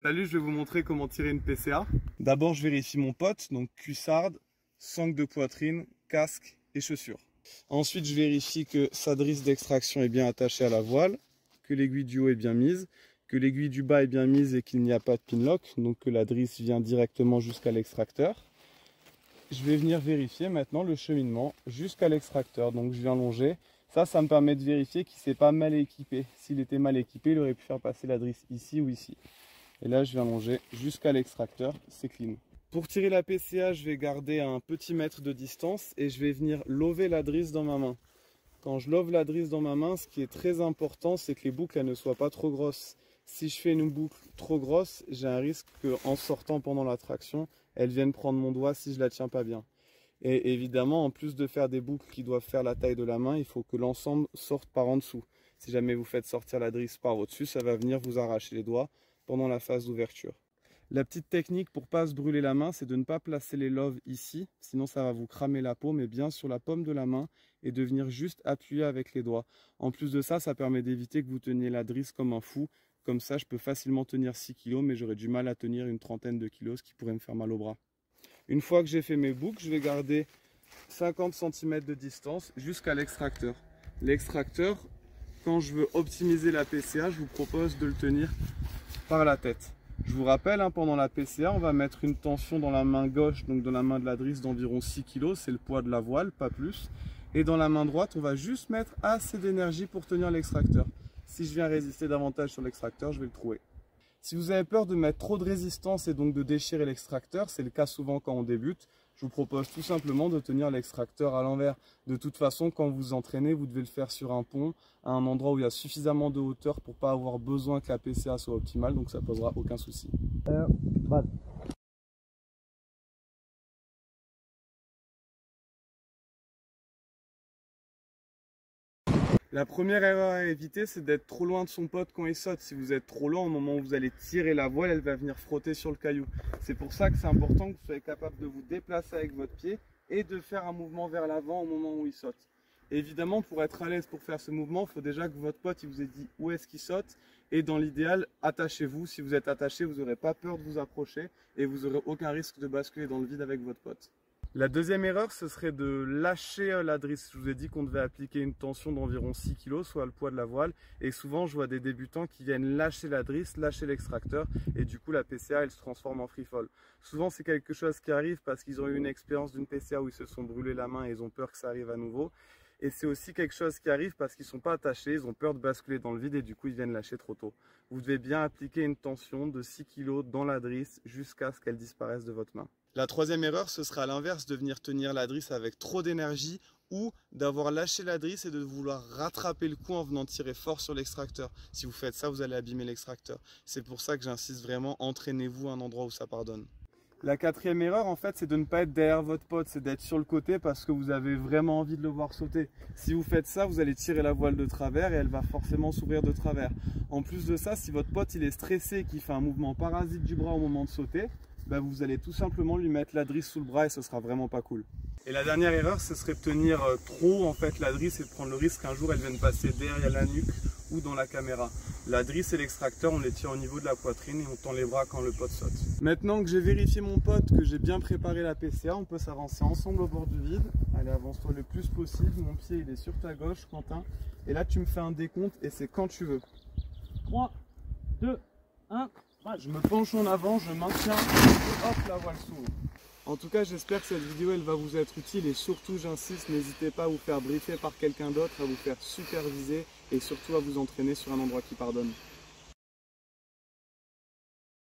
Salut, je vais vous montrer comment tirer une PCA. D'abord, je vérifie mon pote, donc cuissarde, sangle de poitrine, casque et chaussures. Ensuite, je vérifie que sa drisse d'extraction est bien attachée à la voile, que l'aiguille du haut est bien mise, que l'aiguille du bas est bien mise et qu'il n'y a pas de pinlock, donc que la drisse vient directement jusqu'à l'extracteur. Je vais venir vérifier maintenant le cheminement jusqu'à l'extracteur, donc je viens longer. Ça me permet de vérifier qu'il ne s'est pas mal équipé. S'il était mal équipé, il aurait pu faire passer la drisse ici ou ici. Et là, je viens longer jusqu'à l'extracteur, c'est clean. Pour tirer la PCA, je vais garder un petit mètre de distance et je vais venir lover la drisse dans ma main. Quand je love la drisse dans ma main, ce qui est très important, c'est que les boucles elles ne soient pas trop grosses. Si je fais une boucle trop grosse, j'ai un risque qu'en sortant pendant la traction, elle vienne prendre mon doigt si je la tiens pas bien. Et évidemment, en plus de faire des boucles qui doivent faire la taille de la main, il faut que l'ensemble sorte par en dessous. Si jamais vous faites sortir la drisse par au-dessus, ça va venir vous arracher les doigts pendant la phase d'ouverture. La petite technique pour ne pas se brûler la main, c'est de ne pas placer les loves ici, sinon ça va vous cramer la peau, mais bien sur la paume de la main et de venir juste appuyer avec les doigts. En plus de ça, ça permet d'éviter que vous teniez la drisse comme un fou. Comme ça, je peux facilement tenir 6 kg, mais j'aurais du mal à tenir une trentaine de kilos, ce qui pourrait me faire mal au bras. Une fois que j'ai fait mes boucles, je vais garder 50 cm de distance jusqu'à l'extracteur. L'extracteur, quand je veux optimiser la PCA, je vous propose de le tenir par la tête. Je vous rappelle, pendant la PCA, on va mettre une tension dans la main gauche, donc dans la main de la drisse d'environ 6 kg, c'est le poids de la voile, pas plus. Et dans la main droite, on va juste mettre assez d'énergie pour tenir l'extracteur. Si je viens résister davantage sur l'extracteur, je vais le trouer. Si vous avez peur de mettre trop de résistance et donc de déchirer l'extracteur, c'est le cas souvent quand on débute, je vous propose tout simplement de tenir l'extracteur à l'envers. De toute façon, quand vous entraînez, vous devez le faire sur un pont, à un endroit où il y a suffisamment de hauteur pour ne pas avoir besoin que la PCA soit optimale, donc ça ne posera aucun souci. La première erreur à éviter, c'est d'être trop loin de son pote quand il saute. Si vous êtes trop loin, au moment où vous allez tirer la voile, elle va venir frotter sur le caillou. C'est pour ça que c'est important que vous soyez capable de vous déplacer avec votre pied et de faire un mouvement vers l'avant au moment où il saute. Et évidemment, pour être à l'aise pour faire ce mouvement, il faut déjà que votre pote il vous ait dit où est-ce qu'il saute. Et dans l'idéal, attachez-vous. Si vous êtes attaché, vous n'aurez pas peur de vous approcher et vous n'aurez aucun risque de basculer dans le vide avec votre pote. La deuxième erreur, ce serait de lâcher la drisse. Je vous ai dit qu'on devait appliquer une tension d'environ 6 kg, soit le poids de la voile. Et souvent, je vois des débutants qui viennent lâcher la drisse, lâcher l'extracteur. Et du coup, la PCA, elle se transforme en free fall. Souvent, c'est quelque chose qui arrive parce qu'ils ont eu une expérience d'une PCA où ils se sont brûlés la main et ils ont peur que ça arrive à nouveau. Et c'est aussi quelque chose qui arrive parce qu'ils ne sont pas attachés, ils ont peur de basculer dans le vide et du coup, ils viennent lâcher trop tôt. Vous devez bien appliquer une tension de 6 kg dans la drisse jusqu'à ce qu'elle disparaisse de votre main. La troisième erreur, ce sera à l'inverse, de venir tenir la drisse avec trop d'énergie ou d'avoir lâché la drisse et de vouloir rattraper le coup en venant tirer fort sur l'extracteur. Si vous faites ça, vous allez abîmer l'extracteur. C'est pour ça que j'insiste vraiment, entraînez-vous à un endroit où ça pardonne. La quatrième erreur, en fait, c'est de ne pas être derrière votre pote, c'est d'être sur le côté parce que vous avez vraiment envie de le voir sauter. Si vous faites ça, vous allez tirer la voile de travers et elle va forcément s'ouvrir de travers. En plus de ça, si votre pote il est stressé et qu'il fait un mouvement parasite du bras au moment de sauter, vous allez tout simplement lui mettre la drisse sous le bras et ce sera vraiment pas cool. Et la dernière erreur, ce serait de tenir trop en fait la drisse et de prendre le risque qu'un jour elle vienne passer derrière la nuque ou dans la caméra. La drisse et l'extracteur, on les tient au niveau de la poitrine et on tend les bras quand le pote saute. Maintenant que j'ai vérifié mon pote, que j'ai bien préparé la PCA, on peut s'avancer ensemble au bord du vide. Allez, avance-toi le plus possible. Mon pied il est sur ta gauche, Quentin. Et là tu me fais un décompte et c'est quand tu veux. 3, 2, 1. Je me penche en avant, je maintiens et hop, la voile s'ouvre. En tout cas, j'espère que cette vidéo elle va vous être utile et surtout, j'insiste, n'hésitez pas à vous faire briefer par quelqu'un d'autre, à vous faire superviser et surtout à vous entraîner sur un endroit qui pardonne.